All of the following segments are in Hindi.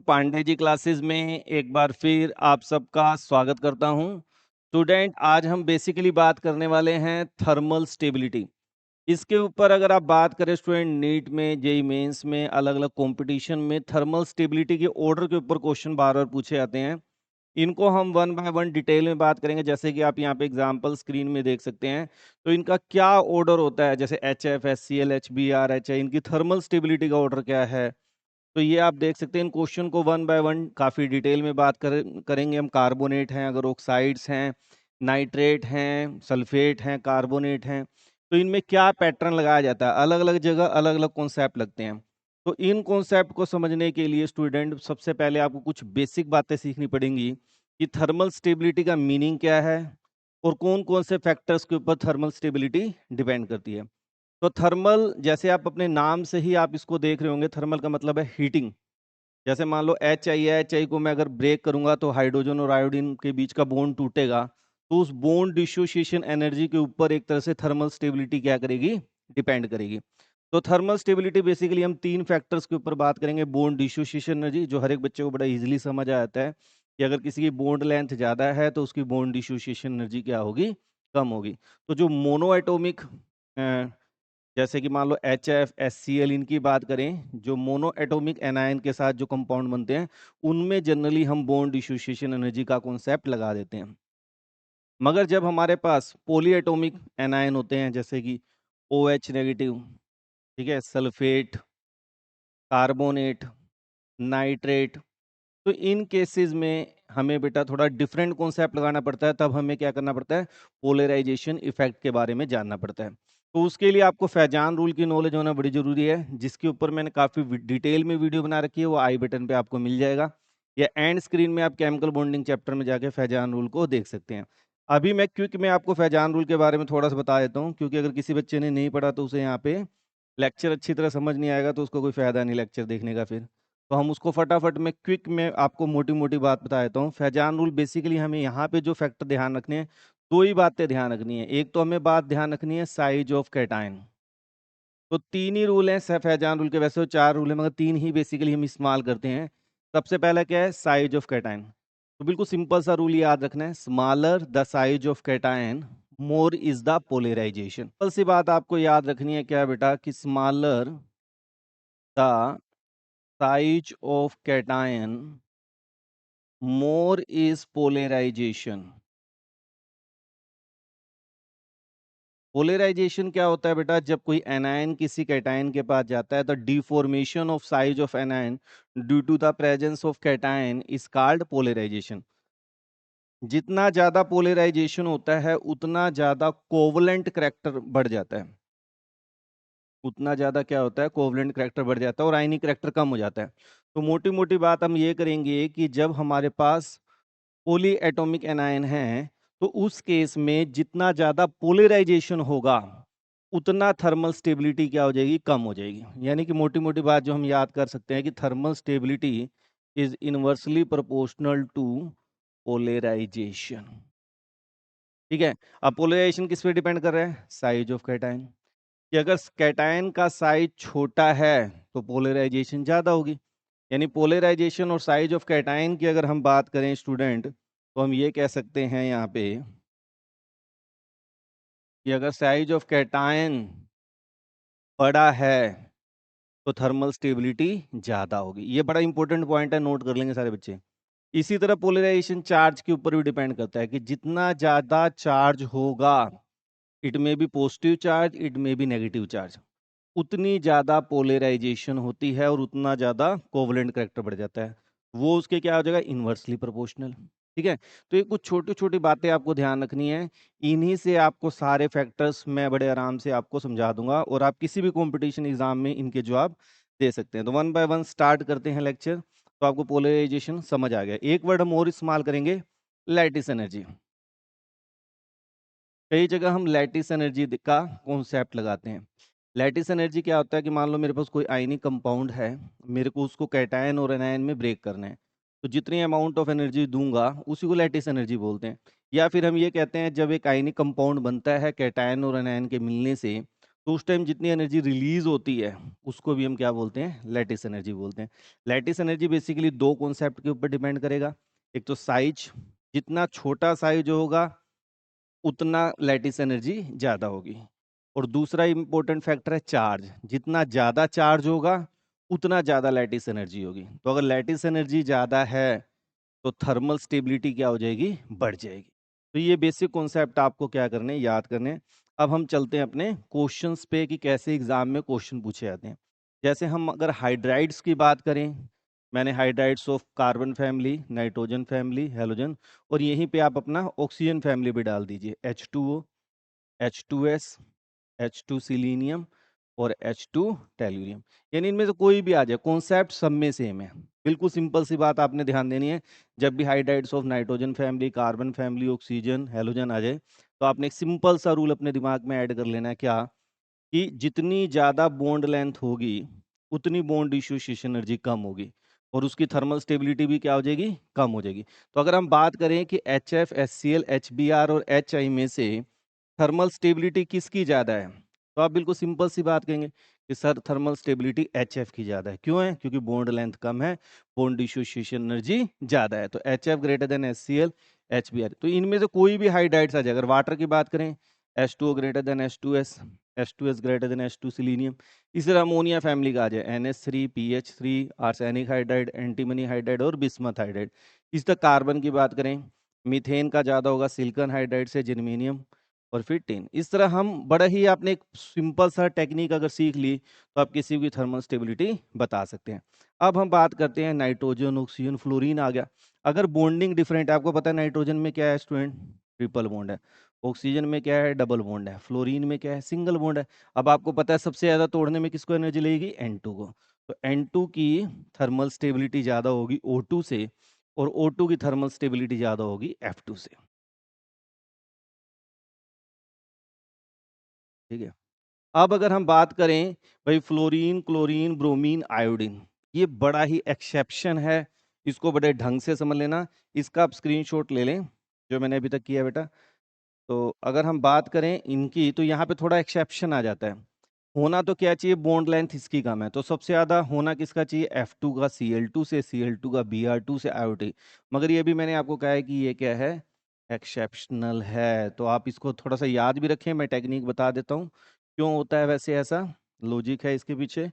पांडे जी क्लासेस में एक बार फिर आप सबका स्वागत करता हूं। स्टूडेंट, आज हम बेसिकली बात करने वाले हैं थर्मल स्टेबिलिटी। इसके ऊपर अगर आप बात करें स्टूडेंट, नीट में, जेई मेंस में, अलग अलग कंपटीशन में थर्मल स्टेबिलिटी के ऑर्डर के ऊपर क्वेश्चन बार बार पूछे जाते हैं। इनको हम वन बाय वन डिटेल में बात करेंगे, जैसे कि आप यहाँ पे एग्जाम्पल स्क्रीन में देख सकते हैं। तो इनका क्या ऑर्डर होता है, जैसे H F, S C L, H B R, H I, इनकी थर्मल स्टेबिलिटी का ऑर्डर क्या है। तो ये आप देख सकते हैं। इन क्वेश्चन को वन बाय वन काफ़ी डिटेल में बात करेंगे हम। कार्बोनेट हैं, अगर ऑक्साइड्स हैं, नाइट्रेट हैं, सल्फेट हैं, कार्बोनेट हैं, तो इनमें क्या पैटर्न लगाया जाता है। अलग अलग जगह अलग अलग कॉन्सेप्ट लगते हैं। तो इन कॉन्सेप्ट को समझने के लिए स्टूडेंट सबसे पहले आपको कुछ बेसिक बातें सीखनी पड़ेंगी कि थर्मल स्टेबिलिटी का मीनिंग क्या है और कौन कौन से फैक्टर्स के ऊपर थर्मल स्टेबिलिटी डिपेंड करती है। तो थर्मल, जैसे आप अपने नाम से ही आप इसको देख रहे होंगे, थर्मल का मतलब है हीटिंग। जैसे मान लो एच आई है, एच आई को मैं अगर ब्रेक करूंगा तो हाइड्रोजन और आयोडीन के बीच का बॉन्ड टूटेगा। तो उस बॉन्ड डिसोसिएशन एनर्जी के ऊपर एक तरह से थर्मल स्टेबिलिटी क्या करेगी, डिपेंड करेगी। तो थर्मल स्टेबिलिटी बेसिकली हम तीन फैक्टर्स के ऊपर बात करेंगे। बॉन्ड डिसोसिएशन एनर्जी, जो हर एक बच्चे को बड़ा इजीली समझ आ जाता है कि अगर किसी की बॉन्ड लेंथ ज़्यादा है तो उसकी बॉन्ड डिसोसिएशन एनर्जी क्या होगी, कम होगी। तो जो मोनो एटोमिक, जैसे कि मान लो H F, S C L, इनकी बात करें, जो मोनो एटोमिक एनायन के साथ जो कंपाउंड बनते हैं, उनमें जनरली हम बॉन्ड डिसोसिएशन एनर्जी का कॉन्सेप्ट लगा देते हैं। मगर जब हमारे पास पॉली एटोमिक एनायन होते हैं, जैसे कि ओ एच नेगेटिव, ठीक है, सल्फेट, कार्बोनेट, नाइट्रेट, तो इन केसेस में हमें बेटा थोड़ा डिफरेंट कॉन्सेप्ट लगाना पड़ता है। तब हमें क्या करना पड़ता है, पोलराइजेशन इफेक्ट के बारे में जानना पड़ता है। तो उसके लिए आपको फैजान रूल की नॉलेज होना बड़ी जरूरी है, जिसके ऊपर मैंने काफ़ी डिटेल में वीडियो बना रखी है। वो आई बटन पे आपको मिल जाएगा, या एंड स्क्रीन में आप केमिकल बॉन्डिंग चैप्टर में जाके फैजान रूल को देख सकते हैं। अभी मैं क्विक में आपको फैजान रूल के बारे में थोड़ा सा बता देता हूँ, क्योंकि अगर किसी बच्चे ने नहीं पढ़ा तो उसे यहाँ पे लेक्चर अच्छी तरह समझ नहीं आएगा, तो उसको कोई फायदा नहीं लेक्चर देखने का फिर। तो हम उसको फटाफट में क्विक में आपको मोटी मोटी बात बता देता हूँ। फैजान रूल बेसिकली हमें यहाँ पे जो फैक्टर ध्यान रखने हैं, दो ही बातें ध्यान रखनी है। एक तो हमें बात ध्यान रखनी है साइज ऑफ कैटायन। तो तीन ही रूल हैं फैजान रूल के, वैसे तो चार रूल है मगर तीन ही बेसिकली हम इस्तेमाल करते हैं। सबसे पहला क्या है, साइज ऑफ कैटायन। तो बिल्कुल सिंपल सा रूल याद रखना है, smaller the size of cation more is the polarisation. Simple सी बात आपको याद रखनी है, क्या है बेटा, कि smaller the size of cation more is polarisation. Polarisation क्या होता है बेटा, जब कोई एनायन किसी कैटायन के पास जाता है, तो deformation of size of anion due to the presence of cation is called polarisation. जितना ज्यादा पोलराइजेशन होता है उतना ज्यादा कोवलेंट करैक्टर बढ़ जाता है। उतना ज्यादा क्या होता है, कोवलेंट करैक्टर बढ़ जाता है और आयनिक करैक्टर कम हो जाता है। तो मोटी मोटी बात हम ये करेंगे कि जब हमारे पास पोली एटॉमिक एनायन है, तो उस केस में जितना ज़्यादा पोलराइजेशन होगा उतना थर्मल स्टेबिलिटी क्या हो जाएगी, कम हो जाएगी। यानी कि मोटी मोटी बात जो हम याद कर सकते हैं कि thermal stability is inversely proportional to polarisation. ठीक है। अब पोलराइजेशन किस पे डिपेंड कर रहा है, साइज ऑफ कैटायन। कि अगर कैटायन का साइज छोटा है तो पोलराइजेशन ज़्यादा होगी। यानी पोलराइजेशन और साइज ऑफ कैटायन की अगर हम बात करें स्टूडेंट, तो हम ये कह सकते हैं यहाँ पे कि अगर साइज ऑफ कैटायन बड़ा है तो थर्मल स्टेबिलिटी ज़्यादा होगी। ये बड़ा इंपॉर्टेंट पॉइंट है, नोट कर लेंगे सारे बच्चे। इसी तरह पोलराइजेशन चार्ज के ऊपर भी डिपेंड करता है कि जितना ज़्यादा चार्ज होगा, इट में बी पॉजिटिव चार्ज, इट में बी नेगेटिव चार्ज, उतनी ज़्यादा पोलराइजेशन होती है और उतना ज़्यादा कोवलेंट करैक्टर बढ़ जाता है। वो उसके क्या हो जाएगा, इन्वर्सली प्रोपोर्शनल। ठीक है। तो ये कुछ छोटी छोटी बातें आपको ध्यान रखनी है। इन्हीं से आपको सारे फैक्टर्स मैं बड़े आराम से आपको समझा दूंगा और आप किसी भी कंपटीशन एग्जाम में इनके जवाब दे सकते हैं। तो वन बाय वन स्टार्ट करते हैं लेक्चर। तो आपको पोलराइजेशन समझ आ गया। एक वर्ड हम और इस्तेमाल करेंगे, लैटिस एनर्जी। कई जगह हम लैटिस एनर्जी का कॉन्सेप्ट लगाते हैं। लैटिस एनर्जी क्या होता है कि मान लो मेरे पास कोई आयनिक कंपाउंड है, मेरे को उसको कैटायन और एनायन में ब्रेक करना है। तो जितनी अमाउंट ऑफ एनर्जी दूंगा उसी को लैटिस एनर्जी बोलते हैं। या फिर हम ये कहते हैं, जब एक आयनिक कंपाउंड बनता है कैटायन और एनायन के मिलने से, तो उस टाइम जितनी एनर्जी रिलीज होती है उसको भी हम क्या बोलते हैं, लैटिस एनर्जी बोलते हैं। लैटिस एनर्जी बेसिकली दो कॉन्सेप्ट के ऊपर डिपेंड करेगा। एक तो साइज, जितना छोटा साइज होगा उतना लैटिस एनर्जी ज्यादा होगी। और दूसरा इंपॉर्टेंट फैक्टर है चार्ज, जितना ज्यादा चार्ज होगा उतना ज्यादा लैटिस एनर्जी होगी। तो अगर लैटिस एनर्जी ज्यादा है तो थर्मल स्टेबिलिटी क्या हो जाएगी, बढ़ जाएगी। तो ये बेसिक कॉन्सेप्ट आपको क्या करने, याद करने। अब हम चलते हैं अपने क्वेश्चंस पे कि कैसे एग्जाम में क्वेश्चन पूछे जाते हैं। जैसे हम अगर हाइड्राइड्स की बात करें, मैंने hydrides of carbon family, nitrogen family, halogen, और यहीं पे आप अपना ऑक्सीजन फैमिली भी डाल दीजिए, H2O, H2S, H2 सिलीनियम और H2 टेल्यूरियम। यानी इनमें से कोई भी आ जाए, कॉन्सेप्ट सब में सेम है। बिल्कुल सिंपल सी बात आपने ध्यान देनी है। जब भी hydrides of nitrogen family, carbon family, oxygen, halogen आ जाए तो आपने एक सिंपल सा रूल अपने दिमाग में ऐड कर लेना है, क्या कि जितनी ज़्यादा बॉन्ड लेंथ होगी उतनी बॉन्ड डिसोसिएशन एनर्जी कम होगी और उसकी थर्मल स्टेबिलिटी भी क्या हो जाएगी, कम हो जाएगी। तो अगर हम बात करें कि HF, HCl, HBr और HI में से थर्मल स्टेबिलिटी किसकी ज़्यादा है, तो आप बिल्कुल सिंपल सी बात कहेंगे कि सर थर्मल स्टेबिलिटी HF की ज़्यादा है। क्यों है? क्योंकि बॉन्ड लेंथ कम है, बॉन्ड डिसोसिएशन एनर्जी ज़्यादा है। तो HF greater than HCl, HBr। तो इनमें से कोई भी हाइड्राइड्स आ जाए। अगर वाटर की बात करें, H2O greater than H2S, H2S greater than H2 selenium. इसी तरह अमोनिया फैमिली का आ जाए, NH3, PH3, arsenic hydride, antimony hydride और बिस्मथ हाइड्राइड। इस तरह कार्बन की बात करें, मीथेन का ज़्यादा होगा सिलिकॉन हाइड्राइड से, जर्मेनियम और फिर टिन। इस तरह हम बड़ा ही, आपने एक सिंपल सा टेक्निक अगर सीख ली तो आप किसी की थर्मल स्टेबिलिटी बता सकते हैं। अब हम बात करते हैं नाइट्रोजन, ऑक्सीजन, फ्लोरीन आ गया। अगर बॉन्डिंग डिफरेंट है, आपको पता है नाइट्रोजन में क्या है स्टूडेंट, ट्रिपल बॉन्ड है। ऑक्सीजन में क्या है, डबल बॉन्ड है। फ्लोरीन में क्या है, सिंगल बॉन्ड है। अब आपको पता है सबसे ज्यादा तोड़ने में किसको एनर्जी लगेगी, N2 को। तो N2 की थर्मल स्टेबिलिटी ज्यादा होगी O2 से, और O2 की थर्मल स्टेबिलिटी ज्यादा होगी F2 से। ठीक है। अब अगर हम बात करें भाई फ्लोरीन, क्लोरीन, ब्रोमीन, आयोडीन, ये बड़ा ही एक्सेप्शन है, इसको बड़े ढंग से समझ लेना। इसका आप स्क्रीनशॉट ले लें जो मैंने अभी तक किया बेटा। तो अगर हम बात करें इनकी, तो यहाँ पे थोड़ा एक्सेप्शन आ जाता है। होना तो क्या चाहिए, बॉन्ड लेंथ इसकी कम है, तो सबसे ज्यादा होना किसका चाहिए, F2 का, Cl2 से, Cl2 का, Br2 से, IOT। मगर ये भी मैंने आपको कहा है कि ये क्या है, एक्सेप्शनल है। तो आप इसको थोड़ा सा याद भी रखें, मैं टेक्निक बता देता हूँ क्यों होता है वैसे ऐसा, लॉजिक है इसके पीछे।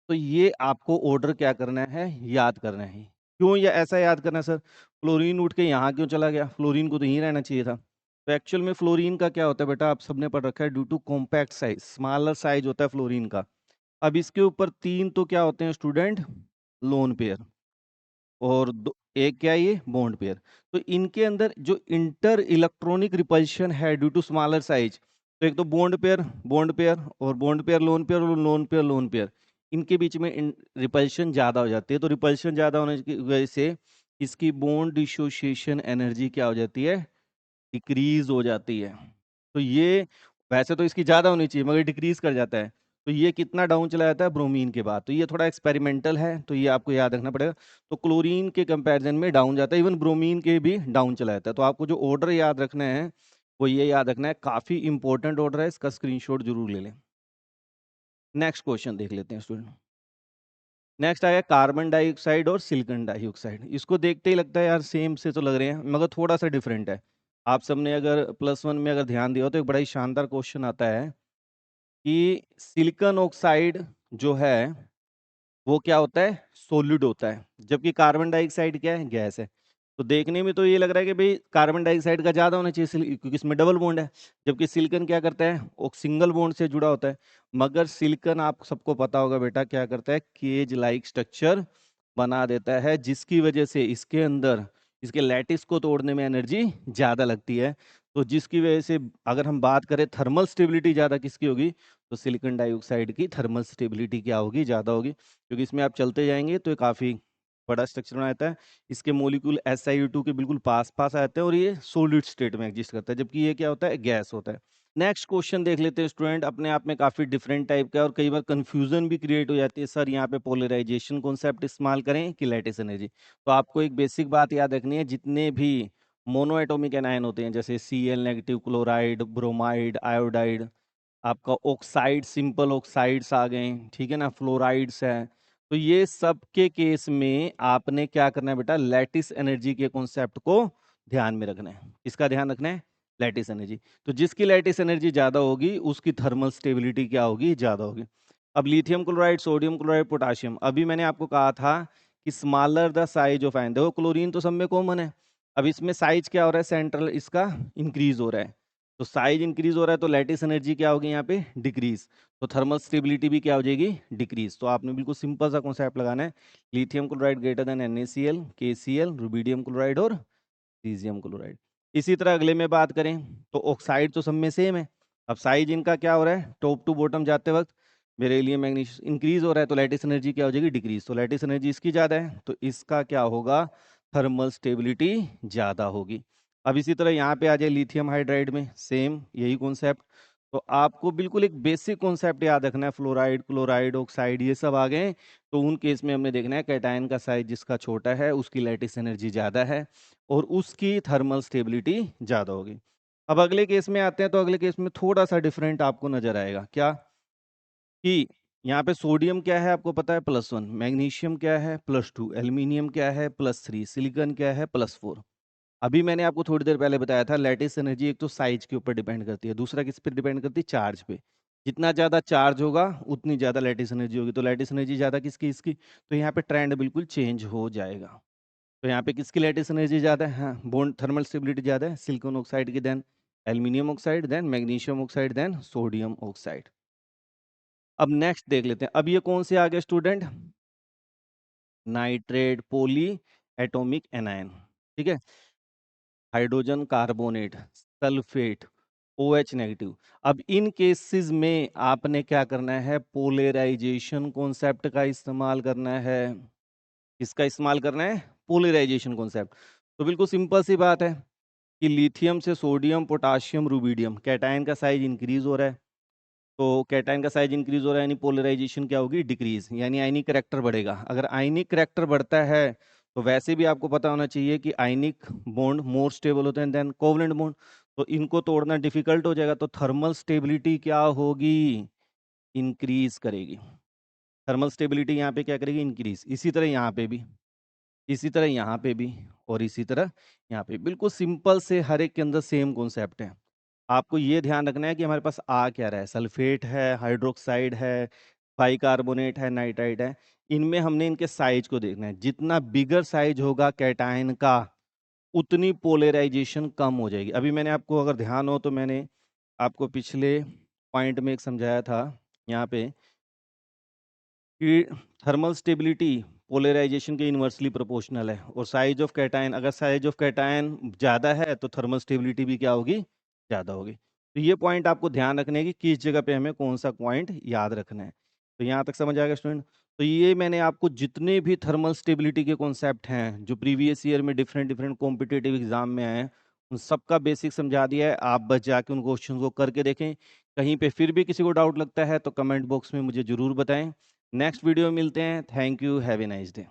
तो ये आपको ऑर्डर क्या करना है, याद करना है। क्यों ये ऐसा याद करना है सर, फ्लोरीन उठ के यहाँ क्यों चला गया, फ्लोरीन को तो यहीं रहना चाहिए था। तो एक्चुअल में फ्लोरीन का क्या होता है बेटा, आप सबने पढ़ रखा है, due to compact size, smaller size होता है फ्लोरीन का। अब इसके ऊपर तीन तो क्या होते हैं स्टूडेंट, लोन पेयर, और एक क्या है ये, बॉन्ड पेयर। तो इनके अंदर जो इंटर इलेक्ट्रॉनिक रिपल्शन है ड्यू टू स्मॉलर साइज, तो एक तो बॉन्ड पेयर, बॉन्ड पेयर, और बॉन्ड पेयर, लोन पेयर, और लोन पेयर, लोन पेयर, इनके बीच में रिपल्शन ज्यादा हो जाती है। तो रिपल्शन ज्यादा होने की वजह से इसकी बॉन्ड डिसोसिएशन एनर्जी क्या हो जाती है, डिक्रीज हो जाती है। तो ये, वैसे तो इसकी ज्यादा होनी चाहिए मगर डिक्रीज कर जाता है। तो ये कितना डाउन चला जाता है, ब्रोमीन के बाद। तो ये थोड़ा एक्सपेरिमेंटल है, तो ये आपको याद रखना पड़ेगा। तो क्लोरीन के कंपैरिजन में डाउन जाता है, इवन ब्रोमीन के भी डाउन चला जाता है। तो आपको जो ऑर्डर याद रखना है वो ये याद रखना है, काफी इंपॉर्टेंट ऑर्डर है, इसका स्क्रीनशॉट जरूर ले लें। नेक्स्ट क्वेश्चन देख लेते हैं स्टूडेंट। नेक्स्ट आया कार्बन डाइऑक्साइड और सिलिकॉन डाइऑक्साइड। इसको देखते ही लगता है यार सेम से तो लग रहे हैं, मगर थोड़ा सा डिफरेंट है। आप सबने अगर +1 में अगर ध्यान दिया हो तो एक बड़ा ही शानदार क्वेश्चन आता है कि सिलिकॉन ऑक्साइड जो है वो क्या होता है, सॉलिड होता है, जबकि कार्बन डाइऑक्साइड क्या है, गैस है। तो देखने में तो ये लग रहा है कि भाई कार्बन डाइऑक्साइड का ज्यादा होना चाहिए क्योंकि इसमें डबल बॉन्ड है, जबकि सिलिकॉन क्या करता है, वो सिंगल बॉन्ड से जुड़ा होता है। मगर सिलिकॉन आप सबको पता होगा बेटा क्या करता है, केज लाइक स्ट्रक्चर बना देता है, जिसकी वजह से इसके अंदर इसके लैटिस को तोड़ने में एनर्जी ज्यादा लगती है। तो जिसकी वजह से अगर हम बात करें थर्मल स्टेबिलिटी ज्यादा किसकी होगी, तो सिलिकॉन डाइऑक्साइड की थर्मल स्टेबिलिटी क्या होगी, ज्यादा होगी। क्योंकि इसमें आप चलते जाएंगे तो ये काफी बड़ा स्ट्रक्चर बनाता है। इसके मोलिक्यूल SiO2 के बिल्कुल पास पास आते हैं और ये सॉलिड स्टेट में एग्जिस्ट करता है, जबकि ये क्या होता है, गैस होता है। नेक्स्ट क्वेश्चन देख लेते हैं स्टूडेंट, अपने आप में काफी डिफरेंट टाइप का है और कई बार कंफ्यूजन भी क्रिएट हो जाती है, सर यहाँ पे पोलराइजेशन कॉन्सेप्ट इस्तेमाल करें कि लैटिस एनर्जी। तो आपको एक बेसिक बात याद रखनी है, जितने भी मोनो एटॉमिक एनायन होते हैं जैसे Cl negative, chloride, bromide, iodide, आपका ऑक्साइड, सिंपल ऑक्साइड्स आ गए, ठीक है ना? फ्लोराइड्स हैं। तो ये सब के केस में आपने क्या करना है बेटा, लैटिस एनर्जी के कॉन्सेप्ट को ध्यान में रखना है। किसका ध्यान रखना है? Lattice energy. तो जिसकी लैटिस एनर्जी ज़्यादा होगी उसकी थर्मल स्टेबिलिटी क्या होगी? ज़्यादा होगी। अब lithium chloride, sodium chloride, potassium, अभी मैंने आपको कहा था कि smaller the size of ion, देखो क्लोरीन तो सब में कॉमन है। अब इसमें साइज क्या हो रहा है? सेंट्रल इसका इंक्रीज हो रहा है। तो साइज इंक्रीज हो रहा है तो लैटिस एनर्जी क्या होगी यहाँ पे? डिक्रीज। तो थर्मल स्टेबिलिटी भी क्या हो जाएगी? डिक्रीज। तो आपने बिल्कुल सिंपल सा कॉन्सेप्ट लगाना है, lithium chloride greater than NaCl, KCl, rubidium chloride और सीजियम क्लोराइड। इसी तरह अगले में बात करें तो ऑक्साइड तो सब में सेम है। अब साइज इनका क्या हो रहा है? टॉप टू बॉटम जाते वक्त बेरिलियम मैग्नीशियम इंक्रीज हो रहा है तो लैटिस एनर्जी क्या हो जाएगी? डिक्रीज। तो लैटिस एनर्जी इसकी ज़्यादा है तो इसका क्या होगा? थर्मल स्टेबिलिटी ज़्यादा होगी। अब इसी तरह यहाँ पे आ जाए लिथियम हाइड्राइड में सेम यही कॉन्सेप्ट। तो आपको बिल्कुल एक बेसिक कॉन्सेप्ट याद रखना है, फ्लोराइड, क्लोराइड, ऑक्साइड ये सब आ गए तो उन केस में हमने देखना है कैटायन का साइज जिसका छोटा है उसकी लैटिस एनर्जी ज़्यादा है और उसकी थर्मल स्टेबिलिटी ज़्यादा होगी। अब अगले केस में आते हैं तो अगले केस में थोड़ा सा डिफरेंट आपको नजर आएगा। क्या? कि यहाँ पे सोडियम क्या है आपको पता है? +1, मैग्नीशियम क्या है? +2, एल्यूमिनियम क्या है? +3, सिलिकॉन क्या है? +4। अभी मैंने आपको थोड़ी देर पहले बताया था लैटिस एनर्जी एक तो साइज के ऊपर डिपेंड करती है, दूसरा किस पे डिपेंड करती है? चार्ज पे। जितना ज़्यादा चार्ज होगा उतनी ज़्यादा लैटिस एनर्जी होगी। तो लैटिस एनर्जी ज़्यादा किसकी? इसकी। तो यहाँ पे ट्रेंड बिल्कुल चेंज हो जाएगा। तो यहाँ पे किसकी लैटिस एनर्जी ज़्यादा है? हाँ, बॉन्ड थर्मल स्टेबिलिटी ज़्यादा है सिलिकॉन ऑक्साइड की, then aluminium oxide, then magnesium oxide, then sodium oxide. अब नेक्स्ट देख लेते हैं। अब ये कौन से आ गए student? Nitrate, poly atomic anion, ठीक है? Hydrogen carbonate, sulphate, OH negative. अब इन केसेस में आपने क्या करना है? पोलराइजेशन कॉन्सेप्ट का इस्तेमाल करना है। किसका इस्तेमाल करना है? Polarisation concept. तो बिल्कुल सिंपल सी बात है कि लिथियम से सोडियम, पोटाशियम, रुबिडियम, कैटायन का साइज इंक्रीज हो रहा है। तो कैटायन का साइज इंक्रीज हो रहा है यानी पोलराइजेशन क्या होगी? डिक्रीज, यानी आयनिक करैक्टर बढ़ेगा। अगर आयनिक करैक्टर बढ़ता है तो वैसे भी आपको पता होना चाहिए कि आयनिक बॉन्ड मोर स्टेबल होते हैं देन कोवलेंट बॉन्ड, तो इनको तोड़ना डिफिकल्ट हो जाएगा। तो थर्मल स्टेबिलिटी क्या होगी? इंक्रीज करेगी। थर्मल स्टेबिलिटी यहाँ पे क्या करेगी? इंक्रीज। इसी तरह यहाँ पे भी, इसी तरह यहाँ पे भी, और इसी तरह यहाँ पे। बिल्कुल सिंपल से हर एक के अंदर सेम कॉन्सेप्ट है। आपको ये ध्यान रखना है कि हमारे पास आ क्या रहा है? सल्फेट है, हाइड्रोक्साइड है, बाइकार्बोनेट है, नाइट्राइट है। इनमें हमने इनके साइज को देखना है। जितना बिगर साइज होगा कैटायन का उतनी पोलराइजेशन कम हो जाएगी। अभी मैंने आपको अगर ध्यान हो तो मैंने आपको पिछले पॉइंट में एक समझाया था यहाँ पे कि थर्मल स्टेबिलिटी पोलराइजेशन के इन्वर्सली प्रोपोर्शनल है और साइज ऑफ कैटायन, अगर साइज ऑफ कैटायन ज़्यादा है तो थर्मल स्टेबिलिटी भी क्या होगी? ज़्यादा होगी। तो ये पॉइंट आपको ध्यान रखने है कि किस जगह पे हमें कौन सा पॉइंट याद रखना है। तो यहाँ तक समझ आ गया स्टूडेंट? तो ये मैंने आपको जितने भी थर्मल स्टेबिलिटी के कॉन्सेप्ट हैं जो प्रीवियस ईयर में डिफरेंट डिफरेंट कॉम्पिटेटिव एग्जाम में आए हैं उन सबका बेसिक समझा दिया है। आप बस जाके उन क्वेश्चन को करके देखें। कहीं पे फिर भी किसी को डाउट लगता है तो कमेंट बॉक्स में मुझे ज़रूर बताएं। नेक्स्ट वीडियो में मिलते हैं। Thank you, have a nice day.